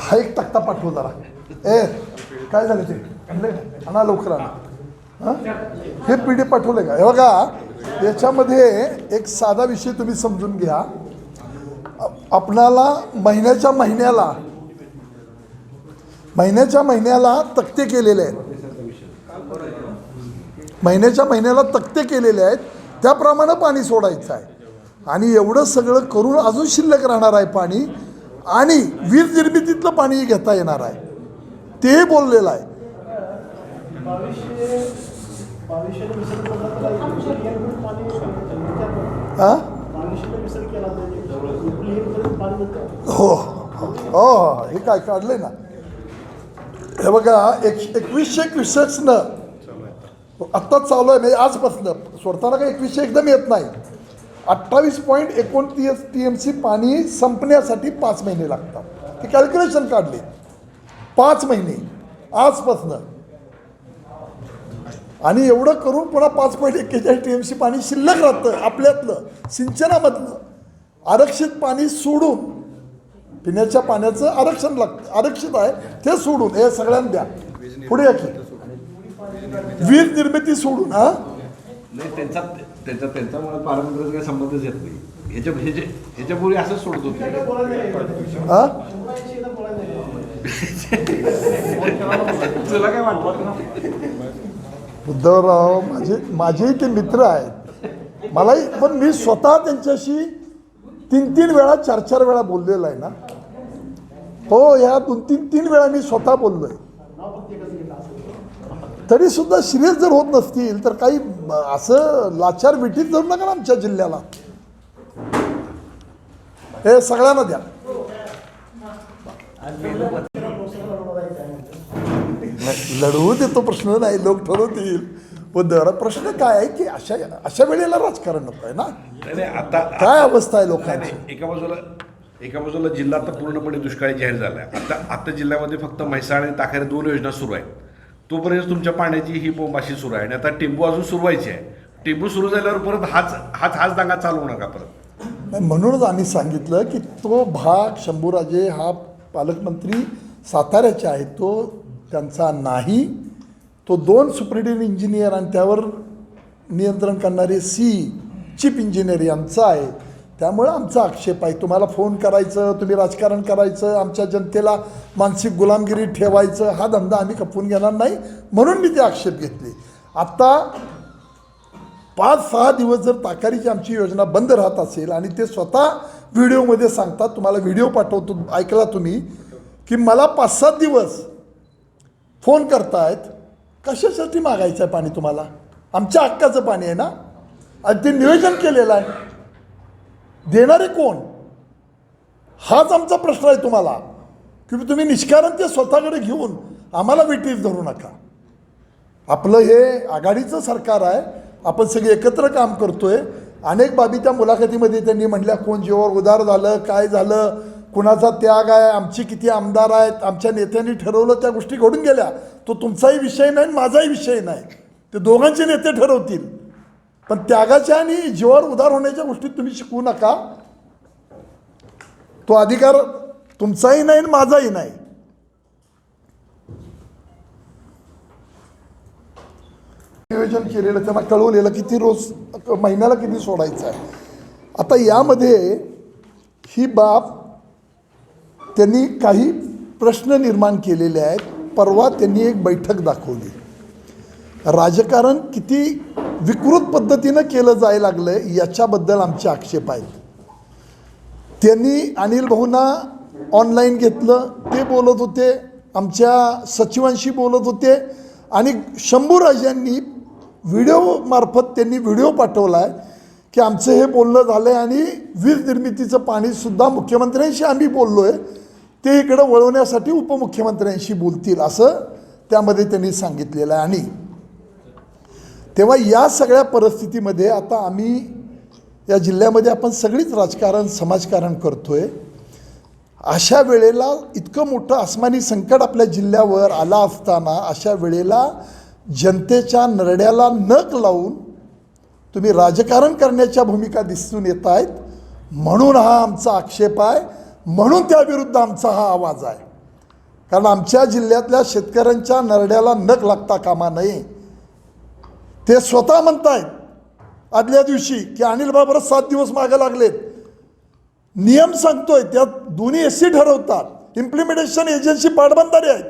हा एक तक्ता पाठवू जरा. काय झालं ते आणले आणा लवकर आणा. हां हे PD पाठवले का? हे बघा याच्यामध्ये एक साधा विषय तुम्ही समजून घ्या. आपणाला महिन्याच्या महिन्याला तक्ते केलेले आहेत. महिन्याच्या महिन्याला तक्ते केलेले आहेत. त्याप्रमाणे पाणी सोडायचं आहे. आणि एवढं सगळं करून अजून शिल्लक राहणार आहे पाणी. आणि वीज निर्मितीतलं पाणी घेता येणार आहे ते बोललेलं आहे. हो हो हे काय काढलंय ना. हे बघा 2121 आत्ताच चालू आहे. म्हणजे आजपासून सोडताना काही 21 एकदम येत नाही. 28.29 TMC पाणी संपण्यासाठी 5 महिने लागतात. ते कॅल्क्युलेशन काढले 5 महिने आजपासून. आणि एवढं करून पुन्हा 5.41 TMC पाणी शिल्लक राहतं आपल्यातलं सिंचनामधलं. आरक्षित पाणी सोडून पिण्याच्या पाण्याचं आरक्षण लागतं. आरक्षित आहे ते सोडून हे सगळ्यांना द्या. पुढे या की वीज निर्मिती सोडून. हां नाही त्यांच्यामुळे पारंपरिक काही संबंधच येत नाही. ह्याच्यापूर्वी असंच सोडत होते. हां तुला काय वाटतं? उद्धवराव माझेही ते मित्र आहेत मलाही. पण मी स्वतः त्यांच्याशी 3 वेळा 4 वेळा बोललेला आहे ना. हो या 2-3 वेळा मी स्वतः बोललोय. तरी सुद्धा सिरियस जर होत नसतील तर काही असं लाचार विटीत धरू नका ना आमच्या जिल्ह्याला. हे सगळ्यांना द्या. लढवू देतो प्रश्न नाही लोक ठरवतील. पण प्रश्न काय आहे की अशा वेळेला राजकारण नको आहे ना. आता काय अवस्था आहे लोकांची. एका बाजूला जिल्हा तर पूर्णपणे दुष्काळी जाहीर झाला आहे. आता जिल्ह्यामध्ये फक्त म्हैसाळ आणि ताकारे 2 योजना सुरू आहेत. तोपर्यंत तुमच्या पाण्याची ही बोंबाशी सुरू आहे. आणि आता टेंबू अजून सुरू व्हायची आहे. टेंबू सुरू झाल्यावर परत हाच दांगा चालू नका परत. म्हणूनच आम्ही सांगितलं की तो भाग शंभूराजे हा पालकमंत्री साताऱ्याचे आहे. तो त्यांचा नाही. तो 2 सुपरिटेंडेंट इंजिनियर आणि त्यावर नियंत्रण करणारे चीफ इंजिनियर यांचा आहे. त्यामुळं आमचा आक्षेप आहे. तुम्हाला फोन करायचं, तुम्ही राजकारण करायचं, आमच्या जनतेला मानसिक गुलामगिरी ठेवायचं हा धंदा आम्ही खपवून घेणार नाही. म्हणून मी ते आक्षेप घेतले. आत्ता 5-6 दिवस जर ताकारीची आमची योजना बंद राहत असेल आणि ते स्वतः व्हिडिओमध्ये सांगतात. तुम्हाला व्हिडिओ पाठवतो ऐकला तुम्ही की मला 5-7 दिवस फोन करतायत. कशासाठी मागायचं आहे पाणी तुम्हाला? आमच्या हक्काचं पाणी आहे ना. आणि ते नियोजन केलेलं आहे. देणारे कोण हाच आमचा प्रश्न आहे तुम्हाला. की तुम्ही निष्कारण ते स्वतःकडे घेऊन आम्हाला विटीस धरू नका. आपलं हे आघाडीचं सरकार आहे. आपण सगळे एकत्र काम करतोय. अनेक बाबी त्या मुलाखतीमध्ये त्यांनी म्हटल्या. कोण जीवावर उदार झालं, काय झालं, कुणाचा त्याग आहे, आमची किती आमदार आहेत, आमच्या नेत्यांनी ठरवलं, त्या गोष्टी घडून गेल्या. तो तुमचाही विषय नाही माझाही विषय नाही. ते दोघांचे नेते ठरवतील. पण त्यागाच्या आणि जीवावर उदार होण्याच्या गोष्टीत तुम्ही शिकवू नका. तो अधिकार तुमचाही नाही आणि माझाही नाही. नियोजन केलेलं त्यांना कळवलेलं किती रोज महिन्याला किती सोडायचं आहे. आता यामध्ये ही बाब त्यांनी काही प्रश्न निर्माण केलेले आहेत. परवा त्यांनी एक बैठक दाखवली. राजकारण किती विकृत पद्धतीनं केलं जायला लागलं याच्याबद्दल आमचे आक्षेप आहेत. त्यांनी अनिल भाऊंना ऑनलाईन घेतलं. ते बोलत होते. आमच्या सचिवांशी बोलत होते. आणि शंभूराजांनी व्हिडिओमार्फत त्यांनी व्हिडिओ पाठवला आहे की आमचं हे बोलणं झालं आहे आणि वीज निर्मितीचं पाणीसुद्धा मुख्यमंत्र्यांशी आम्ही बोललो आहे. ते इकडं वळवण्यासाठी उपमुख्यमंत्र्यांशी बोलतील असं त्यामध्ये त्यांनी सांगितलेलं आहे. आणि तेव्हा या सगळ्या परिस्थितीमध्ये आता आम्ही या जिल्ह्यामध्ये आपण सगळीच राजकारण समाजकारण करतोय. अशा वेळेला इतकं मोठं आसमानी संकट आपल्या जिल्ह्यावर आला असताना अशा वेळेला जनतेच्या नरड्याला नख लावून तुम्ही राजकारण करण्याच्या भूमिका दिसून येत आहेत. म्हणून हा आमचा आक्षेप आहे. म्हणून त्याविरुद्ध आमचा हा आवाज आहे. कारण आमच्या जिल्ह्यातल्या शेतकऱ्यांच्या नरड्याला नख लागता कामा नये. ते स्वतः म्हणतायत आदल्या दिवशी की अनिल बाबर 7 दिवस मागे लागलेत. नियम सांगतोय त्यात दोन्ही एससी ठरवतात, इम्प्लिमेंटेशन एजन्सी पाटबंधारे आहेत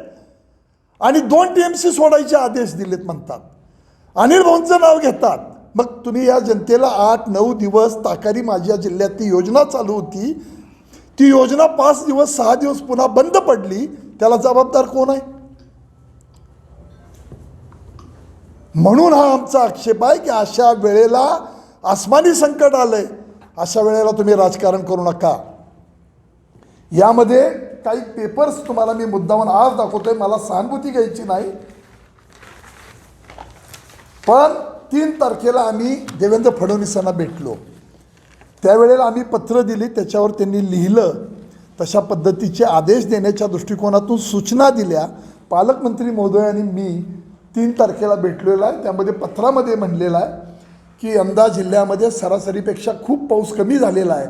आणि 2 TMC सोडायचे आदेश दिलेत म्हणतात. अनिल भाऊंचं नाव घेतात. मग तुम्ही या जनतेला 8-9 दिवस ताकारी माझ्या जिल्ह्यात ती योजना चालू होती, ती योजना 5 दिवस 6 दिवस पुन्हा बंद पडली, त्याला जबाबदार कोण आहे? म्हणून हा आमचा आक्षेप आहे की अशा वेळेला आसमानी संकट आलंय, अशा वेळेला तुम्ही राजकारण करू नका. यामध्ये काही पेपर्स तुम्हाला मी मुद्दामून आज दाखवतोय, मला सहानुभूती घ्यायची नाही, पण 3 तारखेला आम्ही देवेंद्र फडणवीसांना भेटलो. त्यावेळेला आम्ही पत्र दिली, त्याच्यावर त्यांनी लिहिलं, तशा पद्धतीचे आदेश देण्याच्या दृष्टिकोनातून सूचना दिल्या. पालकमंत्री महोदयांनी मी 3 तारखेला भेटलेला आहे. त्यामध्ये पत्रामध्ये म्हणलेलं आहे की यंदा जिल्ह्यामध्ये सरासरीपेक्षा खूप पाऊस कमी झालेला आहे,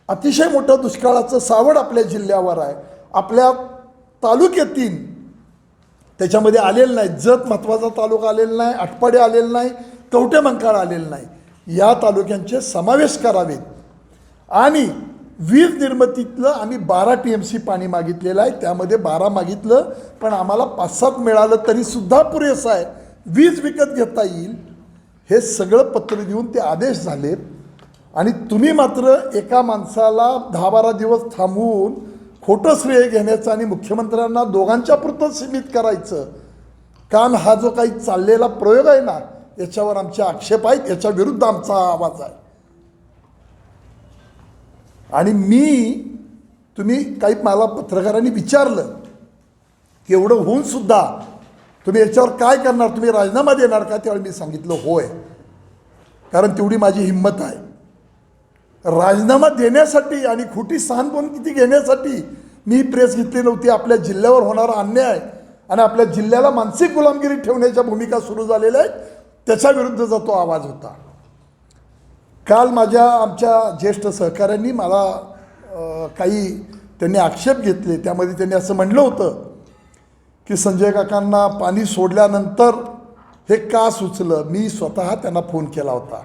अतिशय मोठं दुष्काळाचं सावट आपल्या जिल्ह्यावर आहे. आपल्या तालुक्यातील त्याच्यामध्ये आलेलं नाही, जत महत्त्वाचा तालुका आलेला नाही, आटपाडी आलेलं नाही, कवठेमंकाळ आलेलं नाही, या तालुक्यांचे समावेश करावेत. आणि वीज निर्मितीतलं आम्ही 12 TMC पाणी मागितलेलं आहे, त्यामध्ये 12 मागितलं, पण आम्हाला 5-7 मिळालं तरीसुद्धा पुरेसं आहे, वीज विकत घेता येईल. हे सगळं पत्र देऊन ते आदेश झालेत. आणि तुम्ही मात्र एका माणसाला 10-12 दिवस थांबवून खोटं श्रेय घेण्याचं आणि मुख्यमंत्र्यांना दोघांच्या पुरतं सीमित करायचं काम, हा जो काही चाललेला प्रयोग आहे ना, याच्यावर आमचे आक्षेप आहेत, याच्या विरुद्ध आमचा आवाज आहे. आणि तुम्ही काही मला पत्रकारांनी विचारलं की एवढं होऊन सुद्धा तुम्ही याच्यावर काय करणार, तुम्ही राजीनामा देणार का? त्यावेळी मी सांगितलं होय, कारण तेवढी माझी हिंमत आहे. राजीनामा देण्यासाठी आणि खोटी सहानुभूती घेण्यासाठी मी प्रेस घेतली नव्हती. आपल्या जिल्ह्यावर होणारा अन्याय आणि आपल्या जिल्ह्याला मानसिक गुलामगिरी ठेवण्याच्या भूमिका सुरू झालेल्या आहेत, त्याच्या विरुद्धचा तो आवाज होता. काल आमच्या ज्येष्ठ सहकाऱ्यांनी मला त्यांनी आक्षेप घेतले. त्यामध्ये त्यांनी असं म्हणलं होतं की संजय काकांना पाणी सोडल्यानंतर हे का सुचलं. मी स्वतः त्यांना फोन केला होता.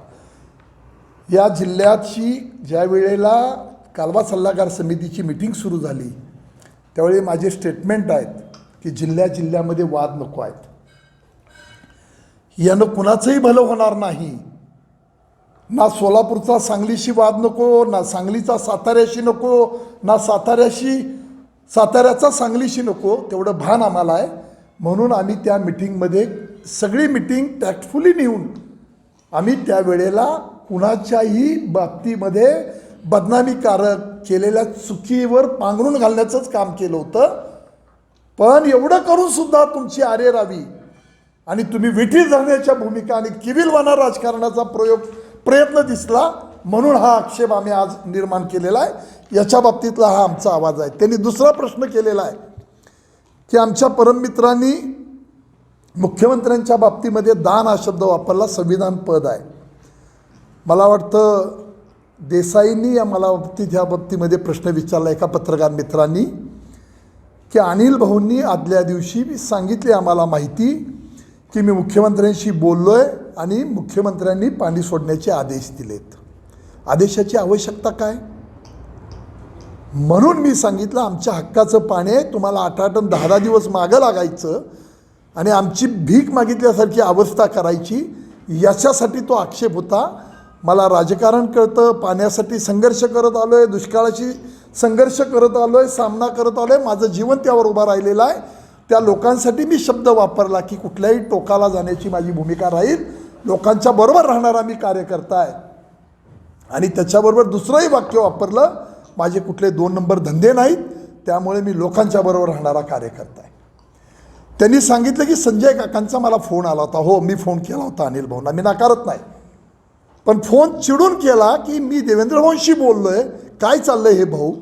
या जिल्ह्याची ज्या वेळेला कालवा सल्लागार समितीची मीटिंग सुरू झाली, त्यावेळी माझे स्टेटमेंट आहेत की जिल्ह्यामध्ये वाद नको आहेत, यानं कुणाचंही भलं होणार नाही. ना सोलापूरचा सांगलीशी वाद नको, ना सांगलीचा साताऱ्याशी नको, ना साताऱ्याचा सांगलीशी नको, तेवढं भान आम्हाला आहे. म्हणून आम्ही त्या मिटिंगमध्ये सगळी मिटिंग टॅक्टफुली नेऊन आम्ही त्यावेळेला कुणाच्याही बाबतीमध्ये बदनामीकारक केलेल्या चुकीवर पांघरून घालण्याचंच काम केलं होतं. पण एवढं करून सुद्धा तुमची आरेरावी आणि तुम्ही विठी धरण्याच्या भूमिका आणि किविलवाना राजकारणाचा प्रयत्न दिसला, म्हणून हा आक्षेप आम्ही आज निर्माण केलेला आहे. याच्या बाबतीतला हा आमचा आवाज आहे. त्यांनी दुसरा प्रश्न केलेला आहे की आमच्या परममित्रांनी मुख्यमंत्र्यांच्या बाबतीमध्ये दान हा शब्द वापरला, संविधान पद आहे. मला वाटतं देसाईंनी या बाबतीमध्ये प्रश्न विचारला एका पत्रकार मित्रांनी की अनिल भाऊंनी आदल्या दिवशी सांगितले आम्हाला माहिती की मी मुख्यमंत्र्यांशी बोललो आहे आणि मुख्यमंत्र्यांनी पाणी सोडण्याचे आदेश दिलेत. आदेशाची आवश्यकता काय? म्हणून मी सांगितलं आमच्या हक्काचं पाणी आहे, तुम्हाला 8-8 आणि 10-10 दिवस मागं लागायचं आणि आमची भीक मागितल्यासारखी अवस्था करायची, याच्यासाठी तो आक्षेप होता. मला राजकारण कळतं, पाण्यासाठी संघर्ष करत आलो आहे, दुष्काळाशी संघर्ष करत आलो आहे, सामना करत आलो आहे, माझं जीवन त्यावर उभं राहिलेलं आहे. त्या लोकांसाठी मी शब्द वापरला की कुठल्याही टोकाला जाण्याची माझी भूमिका राहील, लोकांच्या बरोबर राहणारा मी कार्यकर्ता आहे. आणि त्याच्याबरोबर दुसरंही वाक्य वापरलं, माझे कुठले 2 नंबर धंदे नाहीत, त्यामुळे मी लोकांच्या बरोबर राहणारा कार्यकर्ता आहे. त्यांनी सांगितलं की संजय काकांचा मला फोन आला होता. हो, मी फोन केला होता अनिल भाऊंना, मी नाकारत नाही, पण फोन चिडून केला की मी देवेंद्र भाऊंशी बोललो आहे, काय चाललं आहे हे भाऊ,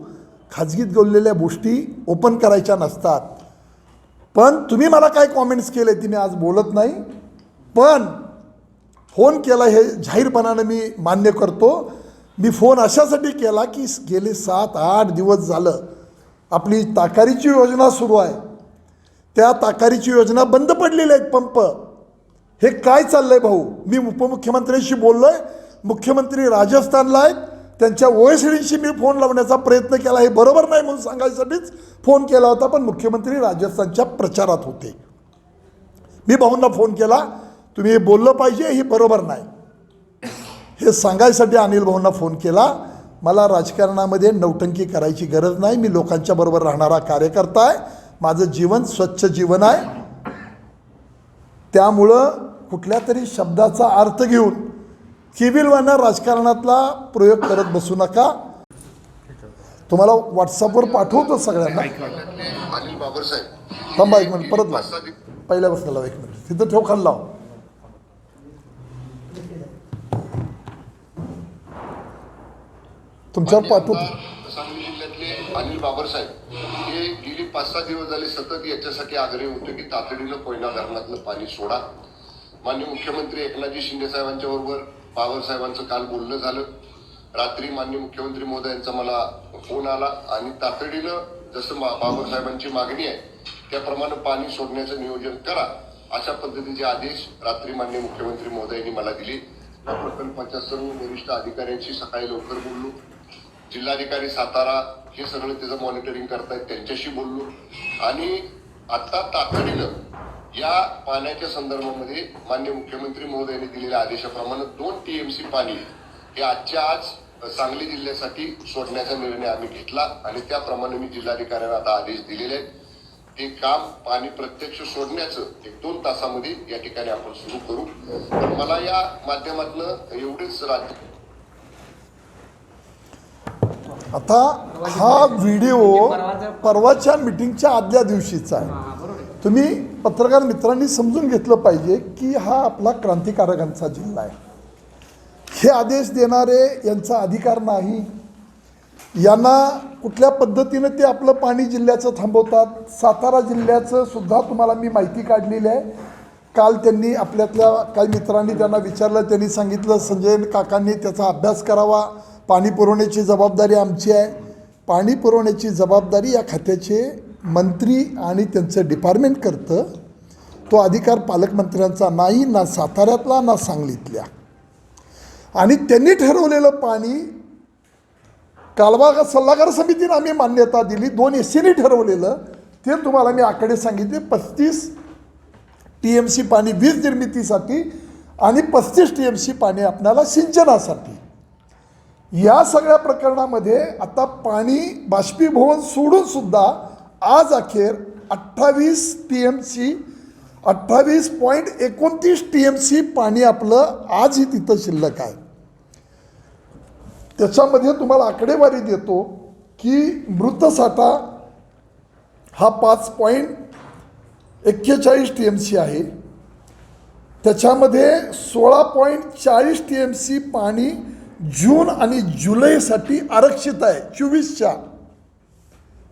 खाजगीत बोललेल्या गोष्टी ओपन करायच्या नसतात. पण तुम्ही मला काय कॉमेंट्स केले ती मी आज बोलत नाही, पण फोन केला हे जाहीरपणानं मी मान्य करतो. मी फोन अशासाठी केला की गेले 7-8 दिवस झालं आपली ताकारीची योजना सुरू आहे, त्या ताकारीची योजना बंद पडलेल्या आहेत पंप. हे काय चाललंय भाऊ? मी उपमुख्यमंत्र्यांशी बोललोय, मुख्यमंत्री राजस्थानला आहेत, त्यांच्या OSDशी मी फोन लावण्याचा प्रयत्न केला. हे बरोबर नाही म्हणून सांगायसाठीच फोन केला होता, पण मुख्यमंत्री राजस्थानच्या प्रचारात होते. मी भाऊंना फोन केला, तुम्ही हे बोललं पाहिजे, हे बरोबर नाही हे सांगायसाठी अनिल भाऊंना फोन केला. मला राजकारणामध्ये नौटंकी करायची गरज नाही. मी लोकांच्या बरोबर राहणारा कार्यकर्ता आहे. माझं जीवन स्वच्छ जीवन आहे. त्यामुळं कुठल्या तरी शब्दाचा अर्थ घेऊन केविलवाना राजकारणातला प्रयोग करत बसू नका. तुम्हाला व्हॉट्सअपवर पाठवतो सगळ्यांना. अनिल बाबरसाहेब थांबा एक मिनिट, परत लाव, पहिल्या बसला लाव, एक मिनिट तिथं ठेव, खाली लाव. तुमच्यावर पाठवतो. सांगली जिल्ह्यातले अनिल बाबरसाहेब हे गेली 5-6 दिवस झाले सतत याच्यासाठी आग्रही होते की तातडीनं कोयना धरणातलं पाणी सोडा. माननीय मुख्यमंत्री एकनाथजी शिंदे साहेबांच्या बरोबर पवार साहेबांचं काल बोलणं झालं. रात्री माननीय मुख्यमंत्री महोदयांचा मला फोन आला आणि तातडीनं जसं बाबर साहेबांची मागणी आहे त्याप्रमाणे पाणी सोडण्याचं नियोजन करा अशा पद्धतीचे आदेश रात्री माननीय मुख्यमंत्री महोदयांनी मला दिले. या प्रकल्पाच्या सर्व वरिष्ठ अधिकाऱ्यांशी सकाळी लवकर बोललो. जिल्हाधिकारी सातारा हे सगळं त्याचं मॉनिटरिंग करतायत, त्यांच्याशी बोललो आणि आता तातडीनं या पाण्याच्या संदर्भामध्ये माननीय मुख्यमंत्री महोदयांनी दिलेल्या आदेशाप्रमाणे 2 TMC पाणी हे आजच्या आज सांगली जिल्ह्यासाठी सोडण्याचा निर्णय आम्ही घेतला आणि त्याप्रमाणे मी जिल्हाधिकाऱ्यांना आता आदेश दिलेले आहेत. ते काम पाणी प्रत्यक्ष सोडण्याचं 1-2 तासामध्ये या ठिकाणी आपण सुरू करू. तर मला या माध्यमातून एवढेच राज्य आता हा व्हिडिओ परवाच्या मिटिंगच्या आदल्या दिवशीचा आहे. तुम्ही पत्रकार मित्रांनी समजून घेतलं पाहिजे की हा आपला क्रांतिकारकांचा जिल्हा आहे. हे आदेश देणारे यांचा अधिकार नाही. यांना कुठल्या पद्धतीनं ते आपलं पाणी जिल्ह्याचं थांबवतात. सातारा जिल्ह्याचं सुद्धा तुम्हाला मी माहिती काढलेली आहे. काल त्यांनी आपल्यातल्या काही मित्रांनी त्यांना विचारलं, त्यांनी सांगितलं संजय काकांनी त्याचा अभ्यास करावा, पाणी पुरवण्याची जबाबदारी आमची आहे. पाणी पुरवण्याची जबाबदारी या खात्याचे मंत्री आणि त्यांचं डिपार्टमेंट करतं. तो अधिकार पालकमंत्र्यांचा नाही, ना साताऱ्यातला ना सांगलीतल्या. आणि त्यांनी ठरवलेलं पाणी कालवा सल्लागार समितीनं आम्ही मान्यता दिली. 2 SCने ठरवलेलं ते तुम्हाला मी आकडे सांगितले. 35 TMC पाणी वीज निर्मितीसाठी आणि 35 TMC पाणी आपल्याला सिंचनासाठी. या सगळ्या प्रकरणामध्ये आता पाणी बाष्पीभवन सोडून सुद्धा आज अखेर 28.29 TMC पाणी आपलं आजही तिथं शिल्लक आहे. त्याच्यामध्ये तुम्हाला आकडेवारी देतो की मृत साठा हा 5.41 TMC आहे. त्याच्यामध्ये 16.40 TMC पाणी जून आणि जुलैसाठी आरक्षित आहे. 24च्या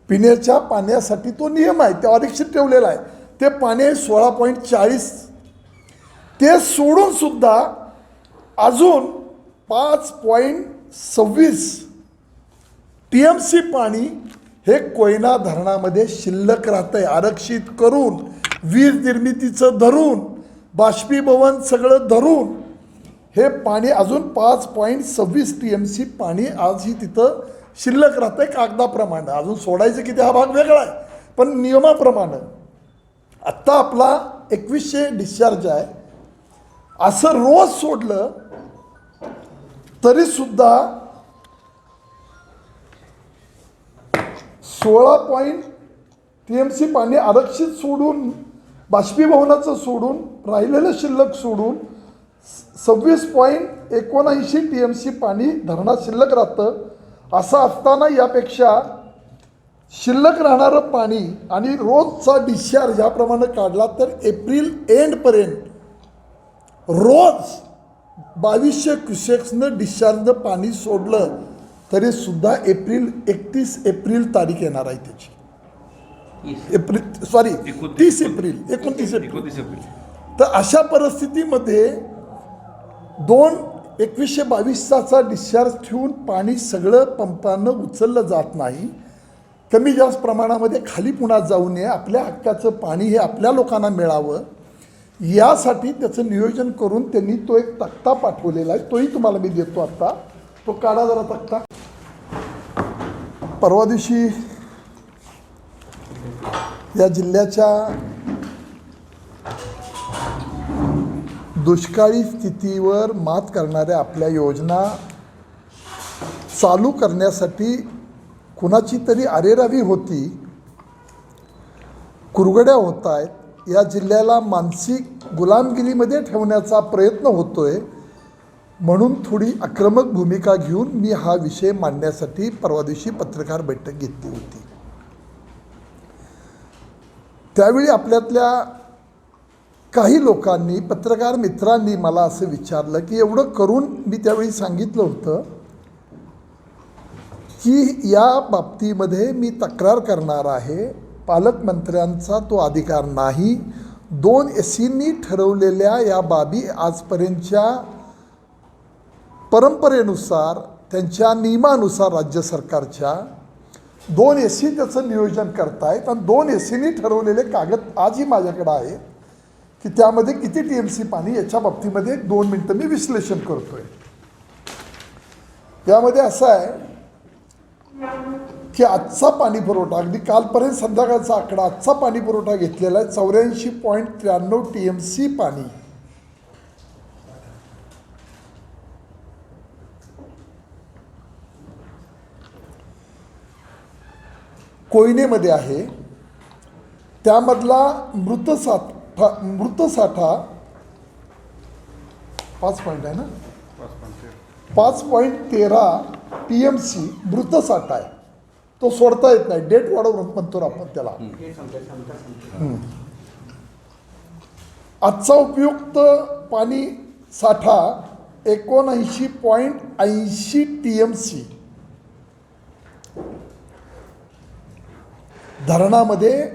पिण्याच्या पाण्यासाठी तो नियम आहे, ते आरक्षित ठेवलेला आहे. ते पाणी 16.40. ते सोडून सुद्धा अजून 5.26 TMC पाणी हे कोयना धरणामध्ये शिल्लक राहतंय. आरक्षित करून वीज निर्मितीचं धरून बाष्पीभवन सगळं धरून हे पाणी अजून 5.26 TMC पाणी आजही तिथं शिल्लक राहतंय कागदाप्रमाणे. अजून सोडायचं किती हा भाग वेगळा आहे, पण नियमाप्रमाणे आत्ता आपला 2100 डिस्चार्ज आहे. असं रोज सोडलं तरीसुद्धा 16 TMC पाणी आरक्षित सोडून बाष्पीभवनाचं सोडून राहिलेलं शिल्लक सोडून 26.79 TMC पाणी धरणात शिल्लक राहतं. असं असताना यापेक्षा शिल्लक राहणारं पाणी आणि रोजचा डिस्चार्ज ह्याप्रमाणे काढला तर एप्रिल एंडपर्यंत रोज 2200 क्युसेक्सनं डिस्चार्जनं पाणी सोडलं तरीसुद्धा 31 एप्रिल तारीख येणार आहे त्याची. 29 एप्रिल. तर अशा परिस्थितीमध्ये 2122चा डिस्चार्ज ठेवून पाणी सगळं पंपानं उचललं जात नाही. कमी जास्त प्रमाणामध्ये खाली पुन्हा जाऊ नये, आपल्या हक्काचं पाणी हे आपल्या लोकांना मिळावं, यासाठी त्याचं नियोजन करून त्यांनी तो एक तक्ता पाठवलेला आहे. तोही तुम्हाला मी देतो आत्ता. तो काढा जरा तक्ता. परवा दिवशी या जिल्ह्याच्या दुष्काळी स्थितीवर मात करणाऱ्या आपल्या योजना चालू करण्यासाठी कुणाची तरी अरेरावी होती, कुरघड्या होत आहेत, या जिल्ह्याला मानसिक गुलामगिरीमध्ये ठेवण्याचा प्रयत्न होतोय, म्हणून थोडी आक्रमक भूमिका घेऊन मी हा विषय मांडण्यासाठी परवा दिवशी पत्रकार बैठक घेतली होती. त्यावेळी आपल्यातल्या काही लोकांनी, पत्रकार मित्रांनी मला असं विचारलं की एवढं करून मी त्यावेळी सांगितलं होतं की या बाबतीमध्ये मी तक्रार करणार आहे. पालकमंत्र्यांचा तो अधिकार नाही. 2 एसींनी ठरवलेल्या या बाबी आजपर्यंतच्या परंपरेनुसार, त्यांच्या नियमानुसार राज्य सरकारच्या 2 एसी त्याचं नियोजन करतायत आणि 2 एसींनी ठरवलेले कागद आजही माझ्याकडे आहेत की त्यामध्ये किती TMC पाणी, याच्या बाबतीमध्ये 2 मिनटं मी विश्लेषण करतोय. यामध्ये असं आहे की आजचा पाणी पुरवठा, अगदी कालपर्यंत संध्याकाळचा आकडा, आजचा पाणी पुरवठा घेतलेला आहे 84.93 TMC पाणी कोयनेमध्ये आहे. त्यामधला मृत साठा 5 पॉईंट आहे ना, 5.13 TMC मृत साठा आहे. तो सोडता येत नाही, डेट वाढवून म्हणतो आपण त्याला. आजचा उपयुक्त पाणी साठा 79.80 TMC. धरणामध्ये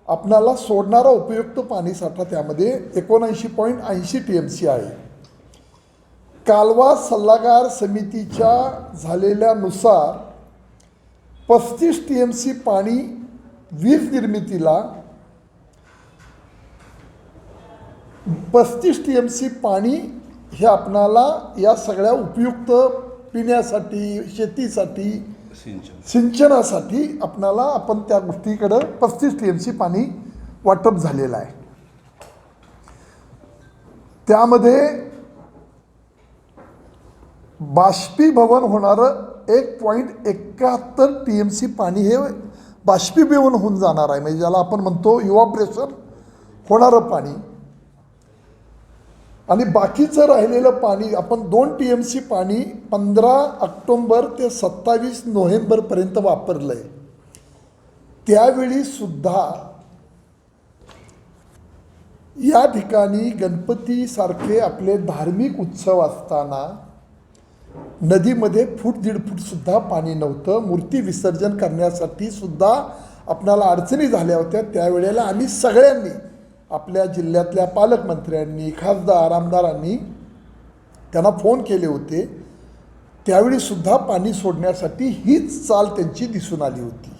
आपणाला सोडणारा उपयुक्त पाणी साठा त्यामध्ये 79.80 TMC आहे. कालवा सल्लागार समितीच्या झालेल्यानुसार 35 TMC पाणी वीज निर्मितीला, 35 TMC पाणी हे आपणाला या सगळ्या उपयुक्त पिण्यासाठी, शेतीसाठी, सिंचनासाठी आपणाला, आपण त्या गोष्टीकडं 35 TMC पाणी वाटप झालेलं आहे. त्यामध्ये बाष्पीभवन होणारं 1.71 TMC पाणी हे बाष्पीभवन होऊन जाणार आहे, म्हणजे ज्याला आपण म्हणतो इव्हॅपोरेशन होणारं पाणी. आणि बाकीचं राहिलेलं पाणी आपण 2 TMC पाणी 15 ऑक्टोंबर ते 27 नोव्हेंबरपर्यंत वापरलं आहे. त्यावेळी सुद्धा या ठिकाणी गणपतीसारखे आपले धार्मिक उत्सव असताना नदीमध्ये 1.5 फूट सुद्धा पाणी नव्हतं. मूर्ती विसर्जन करण्यासाठी सुद्धा आपणाला अडचणी झाल्या होत्या. त्यावेळेला आम्ही सगळ्यांनी, आपल्या जिल्ह्यातल्या पालकमंत्र्यांनी, खासदार, आमदारांनी त्यांना फोन केले होते. त्यावेळी सुद्धा पाणी सोडण्यासाठी हीच चाल त्यांची दिसून आली होती.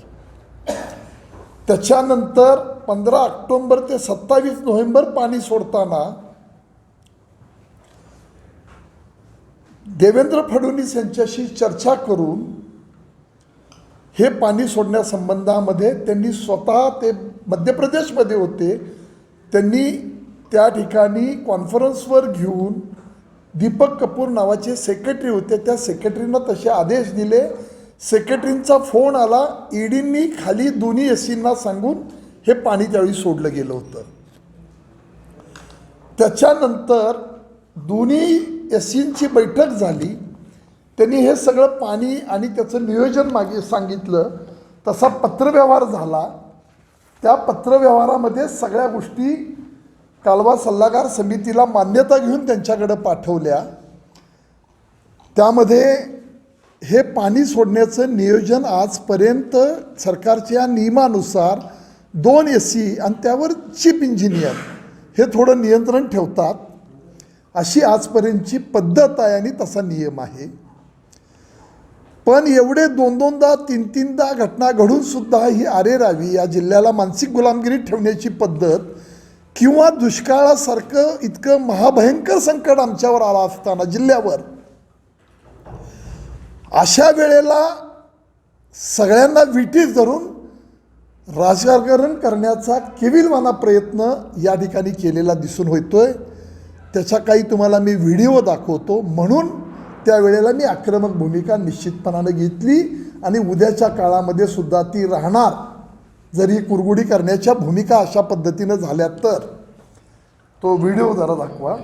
त्याच्यानंतर 15 ऑक्टोंबर ते 27 नोव्हेंबर पाणी सोडताना देवेंद्र फडणवीस यांच्याशी चर्चा करून हे पाणी सोडण्यासंबंधामध्ये त्यांनी स्वतः, ते मध्य प्रदेशमध्ये होते, त्यांनी त्या ठिकाणी कॉन्फरन्सवर घेऊन दीपक कपूर नावाचे सेक्रेटरी होते, त्या सेक्रेटरीनं तसे आदेश दिले. सेक्रेटरींचा फोन आला, ईडींनी खाली दोन्ही एसींना सांगून हे पाणी त्यावेळी सोडलं गेलं होतं. त्याच्यानंतर दोन्ही एसींची बैठक झाली. त्यांनी हे सगळं पाणी आणि त्याचं नियोजन मागे सांगितलं. तसा पत्रव्यवहार झाला. त्या पत्रव्यवहारामध्ये सगळ्या गोष्टी कालवा सल्लागार समितीला मान्यता घेऊन त्यांच्याकडे पाठवल्या. त्यामध्ये हे पाणी सोडण्याचं नियोजन आजपर्यंत सरकारच्या नियमानुसार 2 एसी आणि त्यावर चीफ इंजिनियर हे थोडं नियंत्रण ठेवतात, अशी आजपर्यंतची पद्धत आहे आणि तसा नियम आहे. पण एवढे दोन दोनदा तीन तीनदा घटना घडून सुद्धा ही अरेरावी या जिल्ह्याला मानसिक गुलामगिरी ठेवण्याची पद्धत किंवा दुष्काळासारखं इतकं महाभयंकर संकट आमच्यावर आला असताना जिल्ह्यावर अशा वेळेला सगळ्यांना विटीस धरून राजकारण करण्याचा केविलवाना प्रयत्न या ठिकाणी केलेला दिसून होतोय. त्याचा काही तुम्हाला मी व्हिडिओ दाखवतो. म्हणून त्यावेळेला मी आक्रमक भूमिका निश्चितपणानं घेतली आणि उद्याच्या काळामध्ये सुद्धा ती राहणार. जरी कुरगुडी करण्याच्या भूमिका अशा पद्धतीनं झाल्या तर. तो व्हिडिओ जरा दाखवा.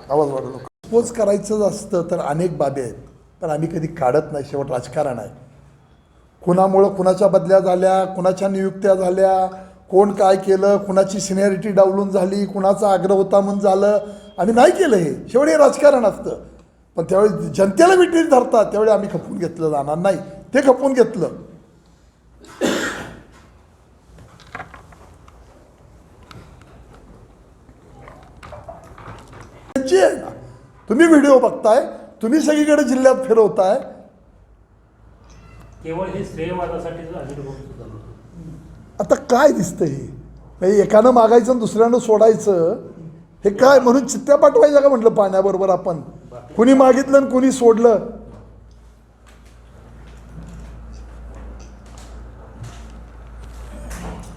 आवाज वाढवू नका. सपोज करायचं असतं तर अनेक बाबी आहेत, पण आम्ही कधी काढत नाही. शेवट राजकारण आहे. कुणामुळं कुणाच्या बदल्या झाल्या, कुणाच्या नियुक्त्या झाल्या, कोण काय केलं, कुणाची सिनियरिटी डावलून झाली, कुणाचा आग्रह होता म्हणून झालं, आम्ही नाही केलं. हे शेवटी हे राजकारण असतं. पण त्यावेळी जनतेला विटीस धरतात, त्यावेळी आम्ही खपून घेतलं जाणार नाही. ते खपून घेतलं. आहे ना, तुम्ही व्हिडिओ बघताय, तुम्ही सगळीकडे जिल्ह्यात फिरवताय. केवळ हे श्रेयवादासाठी आता काय दिसतं हे? म्हणजे एकानं मागायचं आणि दुसऱ्यानं सोडायचं, हे काय? म्हणून चित्त्या पाठवायच्या का म्हटलं पाण्याबरोबर आपण? कुणी मागितलं आणि कुणी सोडलं.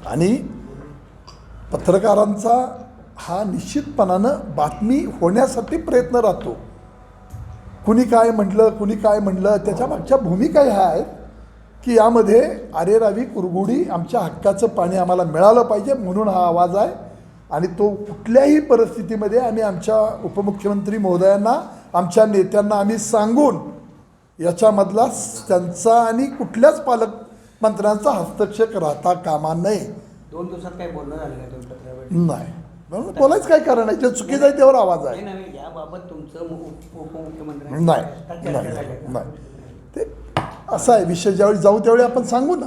आणि पत्रकारांचा हा निश्चितपणानं बातमी होण्यासाठी प्रयत्न राहतो. कुणी काय म्हटलं, कुणी काय म्हटलं, त्याच्या मागच्या भूमिका ह्या आहेत की यामध्ये अरेरावी कुरगुडी आमच्या हक्काचं पाणी आम्हाला मिळालं पाहिजे म्हणून हा आवाज आहे. आणि तो कुठल्याही परिस्थितीमध्ये आम्ही आमच्या उपमुख्यमंत्री महोदयांना, आमच्या नेत्यांना आम्ही सांगून याच्यामधला त्यांचा आणि कुठल्याच पालकमंत्र्यांचा हस्तक्षेप राहता कामा नये. 2 दिवसात काही बोलणं झालं नाही तुम्ही पत्रावर? नाही, म्हणून बोलायचं काय कारण आहे? जे चुकीचं आहे त्यावर आवाज आहे. नाही, याबाबत तुमचं उपमुख्यमंत्री नाही नाही नाही, ते असं आहे. विषय ज्यावेळी जाऊ त्यावेळी आपण सांगू ना.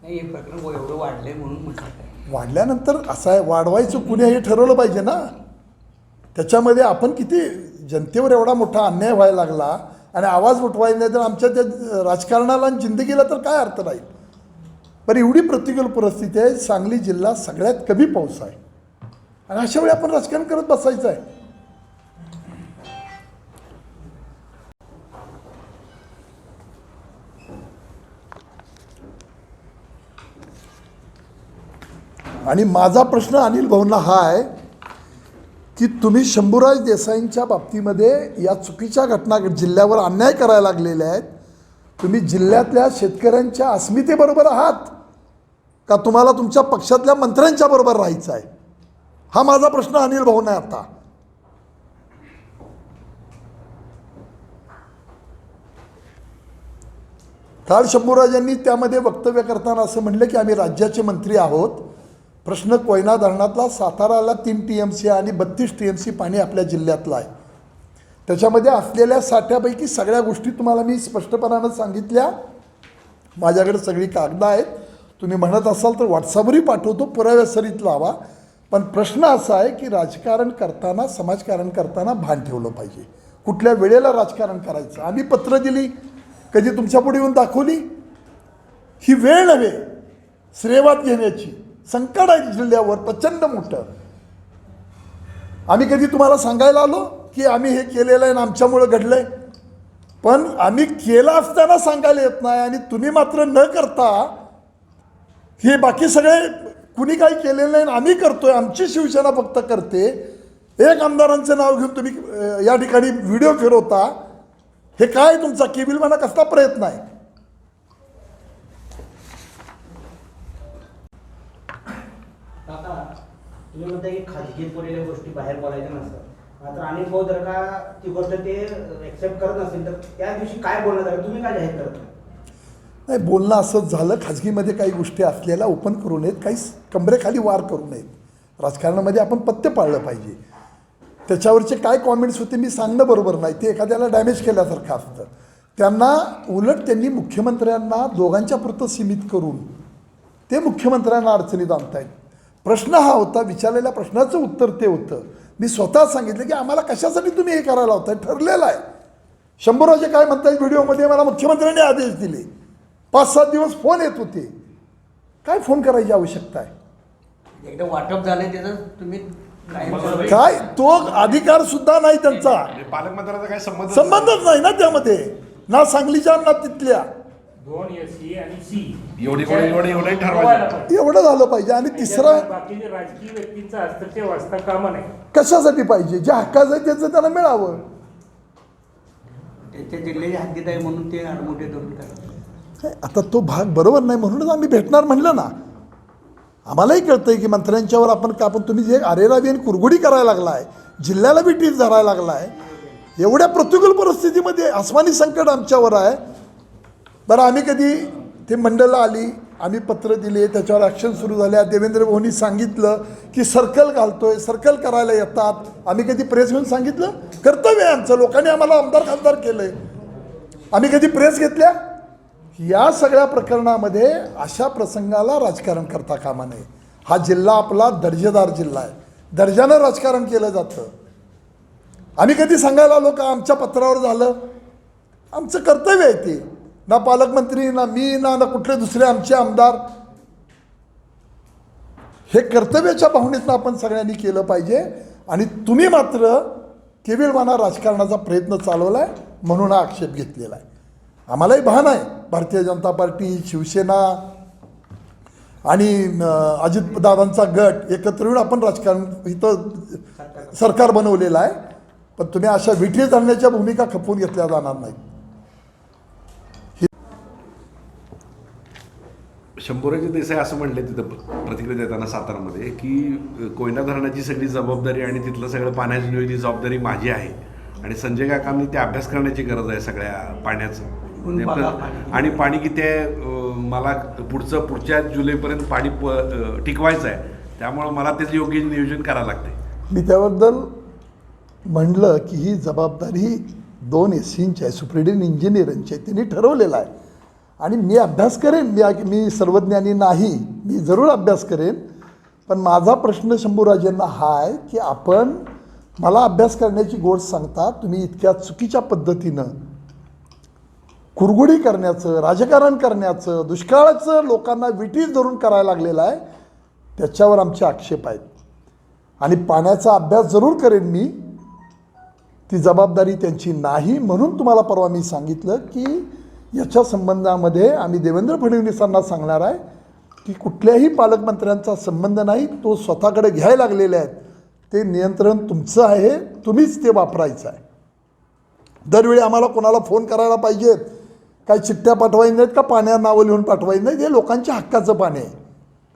नाही, हे प्रकरण एवढं वाढलंय म्हणून म्हटलं. वाढल्यानंतर असं आहे, वाढवायचं कुणी हे ठरवलं पाहिजे ना. त्याच्यामध्ये आपण किती जनतेवर एवढा मोठा अन्याय व्हायला लागला आणि आवाज उठवायला नाही तर आमच्या त्या राजकारणाला आणि जिंदगीला तर काय अर्थ राहील. पण एवढी प्रतिकूल परिस्थिती आहे. सांगली जिल्हा सगळ्यात कमी पाऊस आहे आणि अशा वेळी आपण राजकारण करत बसायचं आहे. आणि माझा प्रश्न अनिल भाऊंना हा आहे की तुम्ही शंभूराज देसाईंच्या बाबतीमध्ये या चुकीच्या घटना जिल्ह्यावर अन्याय करायला लागलेल्या आहेत. तुम्ही जिल्ह्यातल्या शेतकऱ्यांच्या अस्मितेबरोबर आहात का तुम्हाला तुमच्या पक्षातल्या मंत्र्यांच्या बरोबर राहायचं आहे? हा माझा प्रश्न अनिल भाऊंना आहे. आता काल शंभूराजांनी त्यामध्ये वक्तव्य करताना असं म्हणलं की आम्ही राज्याचे मंत्री आहोत. प्रश्न कोयना धरणातला साताराला 3 TMC आणि 32 TMC पाणी आपल्या जिल्ह्यातलं आहे. त्याच्यामध्ये असलेल्या साठ्यापैकी सगळ्या गोष्टी तुम्हाला मी स्पष्टपणानं सांगितल्या. माझ्याकडे सगळी कागदं आहेत. तुम्ही म्हणत असाल तर व्हॉट्सअपवरही पाठवतो, पुराव्यासरीत लावा. पण प्रश्न असा आहे की राजकारण करताना, समाजकारण करताना भान ठेवलं पाहिजे. कुठल्या वेळेला राजकारण करायचं. आम्ही पत्र दिली, कधी तुमच्यापुढे येऊन दाखवली? ही वेळ नव्हे श्रेयवाद घेण्याची. संकट आहे जिल्ह्यावर प्रचंड मोठं. आम्ही कधी तुम्हाला सांगायला आलो की आम्ही हे केलेलं आहे आणि आमच्यामुळं घडलंय? पण आम्ही केलं असताना सांगायला येत नाही आणि तुम्ही मात्र न करता हे बाकी सगळे कुणी काही केलेलं नाही आणि आम्ही करतोय, आमची शिवसेना फक्त करते. एक आमदारांचं नाव घेऊन तुम्ही या ठिकाणी व्हिडिओ फिरवता. हे काय तुमचा केविलवाना कसला प्रयत्न आहे? तुम्ही म्हणता की खाजगी बोललेल्या गोष्टी बाहेर बोलायच्या नसतात. मात्र अनिल भाऊ जर का ती गोष्ट ते एक्सेप्ट करत नसेल तर त्या दिवशी काय बोलणं झालं, तुम्ही काय जाहीर करत नाही? बोलणं असंच झालं. खाजगीमध्ये काही गोष्टी असलेल्या ओपन करू नयेत, काही कमरेखाली वार करू नयेत. राजकारणामध्ये आपण पथ्य पाळलं पाहिजे. त्याच्यावरचे काय कॉमेंट्स होते मी सांगणं बरोबर नाही. ते एखाद्याला डॅमेज केल्यासारखं असतं. त्यांना उलट त्यांनी मुख्यमंत्र्यांना दोघांच्या पुरतं सीमित करून ते मुख्यमंत्र्यांना अडचणीत आणतायत. प्रश्न हा होता, विचारलेल्या प्रश्नाचं उत्तर ते होतं. मी स्वतः सांगितलं की आम्हाला कशासाठी तुम्ही हे करायला होतं, ठरलेलं आहे. शंभूराजे काय म्हणतायत व्हिडिओमध्ये, मला मुख्यमंत्र्यांनी आदेश दिले, 5-7 दिवस फोन येत होते. काय फोन करायची आवश्यकता आहे? एकदा वाटप झालंय त्याचं तुम्ही काय तो अधिकार सुद्धा नाही त्यांचा, म्हणजे पालकमंत्र्याचा काय संबंधच नाही ना त्यामध्ये, ना सांगलीच्या ना तिथल्या. 2 SC आणि C एवढे ठरवायचं. एवढं झालं पाहिजे. आणि तिसरं, बाकीचे राजकीय व्यक्तींचा हस्तक्षेप वाचता कामा नाही. कशासाठी पाहिजे? जे हक्काचं आहे त्याचं त्याला मिळावं. त्यांच्या जिल्ह्याच्या हद्दीत आहे म्हणून ते आडमुठे धरून करतात. आता तो भाग बरोबर नाही म्हणूनच आम्ही भेटणार म्हणलं ना. आम्हालाही कळतंय की मंत्र्यांच्यावर आपण तुम्ही जे अरेरावी आणि कुरगुडी करायला लागलाय, जिल्ह्याला बी टीप धरायला लागलाय, एवढ्या प्रतिकूल परिस्थितीमध्ये आसमानी संकट आमच्यावर आहे. बरं, आम्ही कधी ते मंडळाला आली, आम्ही पत्र दिले, त्याच्यावर ॲक्शन सुरू झाल्या. देवेंद्र भाऊंनी सांगितलं की सर्कल घालतोय, सर्कल करायला येतात. आम्ही कधी प्रेस घेऊन सांगितलं? कर्तव्य आहे आमचं, लोकांनी आम्हाला आमदार खासदार केलंय, आम्ही कधी प्रेस घेतल्या? या सगळ्या प्रकरणामध्ये अशा प्रसंगाला राजकारण करता कामा नये. हा जिल्हा आपला दर्जेदार जिल्हा आहे, दर्जानं राजकारण केलं जातं. आम्ही कधी सांगायला आलो का आमच्या पत्रावर झालं? आमचं कर्तव्य आहे ते. ना पालकमंत्री, ना मी, ना कुठले दुसरे आमचे आमदार. हे कर्तव्याच्या भावनेतनं आपण सगळ्यांनी केलं पाहिजे. आणि तुम्ही मात्र केविलवाना राजकारणाचा प्रयत्न चालवला आहे म्हणून हा आक्षेप घेतलेला आहे. आम्हालाही भान आहे, भारतीय जनता पार्टी, शिवसेना आणि अजितदादांचा गट एकत्र येऊन आपण राजकारण इथं सरकार बनवलेलं आहे. पण तुम्ही अशा विठी धरण्याच्या भूमिका खपवून घेतल्या जाणार नाहीत. शंभूराजे देसाई असं म्हणले तिथं प्रतिक्रिया देताना सातारामध्ये की कोयना धरणाची सगळी जबाबदारी आणि तिथलं सगळं पाण्याची नियोजित जबाबदारी माझी आहे आणि संजय काकांनी ते अभ्यास करण्याची गरज आहे सगळ्या पाण्याचं. आणि पाणी किती आहे मला पुढच्या जुलैपर्यंत पाणी टिकवायचं आहे, त्यामुळं मला त्याचं योग्य नियोजन करावं लागते. मी त्याबद्दल म्हणलं की ही जबाबदारी 2 SCंची आहे, सुप्रिटेंडेंट इंजिनियरांची आहे, त्यांनी ठरवलेलं आहे. आणि मी अभ्यास करेन, मी सर्वज्ञानी नाही, मी जरूर अभ्यास करेन. पण माझा प्रश्न शंभूराजेंना हा आहे की आपण मला अभ्यास करण्याची गोष्ट सांगता, तुम्ही इतक्या चुकीच्या पद्धतीनं कुरगुडी करण्याचं, राजकारण करण्याचं, दुष्काळाचं लोकांना विटीस धरून करायला लागलेलं आहे, त्याच्यावर आमचे आक्षेप आहेत. आणि पाण्याचा अभ्यास जरूर करेन मी, ती जबाबदारी त्यांची नाही. म्हणून तुम्हाला परवा मी सांगितलं की याच्या संबंधामध्ये आम्ही देवेंद्र फडणवीसांना सांगणार आहे की कुठल्याही पालकमंत्र्यांचा संबंध नाही, तो स्वतःकडे घ्यायला लागलेले आहेत. ते नियंत्रण तुमचं आहे, तुम्हीच ते वापरायचं आहे. दरवेळी आम्हाला कोणाला फोन करायला पाहिजेत, काही चिठ्ठ्या पाठवायच्या नाहीत का पाण्यावर नावं लिहून पाठवायचं नाही. हे लोकांच्या हक्काचं पाणी आहे,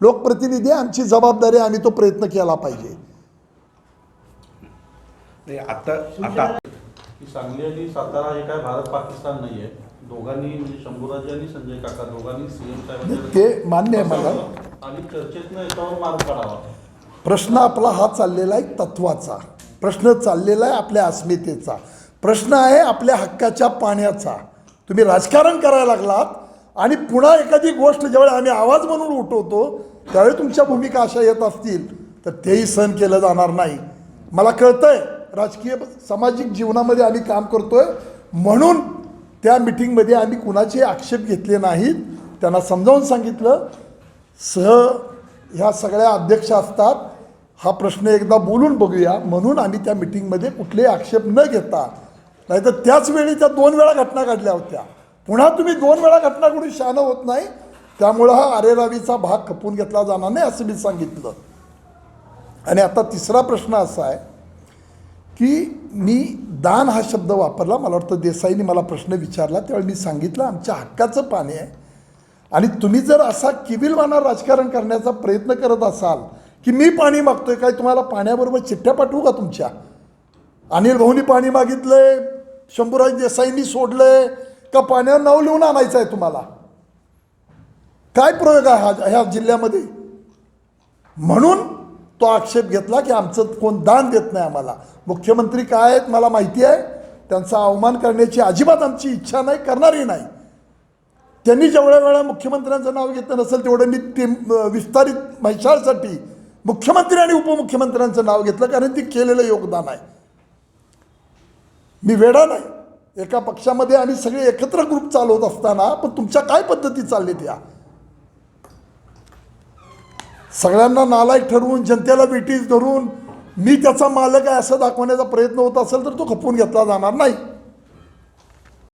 लोकप्रतिनिधी आमची जबाबदारी, आम्ही तो प्रयत्न केला पाहिजे. आता सांगली आणि सातारा हे काय भारत पाकिस्तान नाही आहे. दोघांनी म्हणजे शंभूराजे आणि संजय काका दोघांनी सीएम साहेबांच्या ते मान्य आहे मला. आणि चर्चेतनं याच्यावर मार्ग काढावा. प्रश्न आपला हा चाललेला आहे तत्वाचा, प्रश्न चाललेला आहे आपल्या अस्मितेचा, प्रश्न आहे आपल्या हक्काच्या पाण्याचा. तुम्ही राजकारण करायला लागलात आणि पुन्हा एखादी गोष्ट ज्यावेळी आम्ही आवाज म्हणून उठवतो त्यावेळी तुमच्या भूमिका अशा येत असतील तर तेही सहन केलं जाणार नाही. मला कळतंय राजकीय सामाजिक जीवनामध्ये आम्ही काम करतोय, म्हणून त्या मिटिंगमध्ये आम्ही कुणाचे आक्षेप घेतले नाहीत. त्यांना समजावून सांगितलं, ह्या सगळ्या अध्यक्ष असतात, हा प्रश्न एकदा बोलून बघूया म्हणून आम्ही त्या मिटिंगमध्ये कुठलेही आक्षेप न घेता, नाहीतर त्याच वेळी त्या 2 वेळा घटना घडल्या होत्या. पुन्हा तुम्ही 2 वेळा घटना घडून शहाणं होत नाही, त्यामुळं हा अरेरावीचा भाग खपून घेतला जाणार नाही असं मी सांगितलं. आणि आता तिसरा प्रश्न असा आहे की मी दान हा शब्द वापरला. मला वाटतं देसाईंनी मला प्रश्न विचारला त्यावेळी मी सांगितलं आमच्या हक्काचं पाणी आहे. आणि तुम्ही जर असा किविलवाना राजकारण करण्याचा प्रयत्न करत असाल की मी पाणी मागतोय, काय तुम्हाला पाण्याबरोबर चिठ्ठ्या पाठवू का तुमच्या? अनिल भाऊनी पाणी मागितलंय, शंभूराज देसाईंनी सोडलंय का पाण्यावर नाव लिहून आणायचं आहे तुम्हाला? काय प्रयोग आहे ह्या जिल्ह्यामध्ये? म्हणून तो आक्षेप घेतला की आमचं कोण दान देत नाही आम्हाला. मुख्यमंत्री काय आहेत मला माहिती आहे, त्यांचा अवमान करण्याची अजिबात आमची इच्छा नाही, करणारही नाही. त्यांनी जेवढ्या वेळा मुख्यमंत्र्यांचं नाव घेतलं नसेल तेवढं मी ते विस्तारित म्हैसाळसाठी मुख्यमंत्री आणि उपमुख्यमंत्र्यांचं नाव घेतलं, कारण ती केलेलं योगदान आहे. मी वेडा नाही, एका पक्षामध्ये आम्ही सगळे एकत्र ग्रुप चालवत असताना पण तुमच्या काय पद्धती चाललेत या सगळ्यांना नालायक ठरवून जनतेला बेटीस धरून मी त्याचा मालक आहे असं दाखवण्याचा प्रयत्न होत असेल तर तो खपवून घेतला जाणार नाही.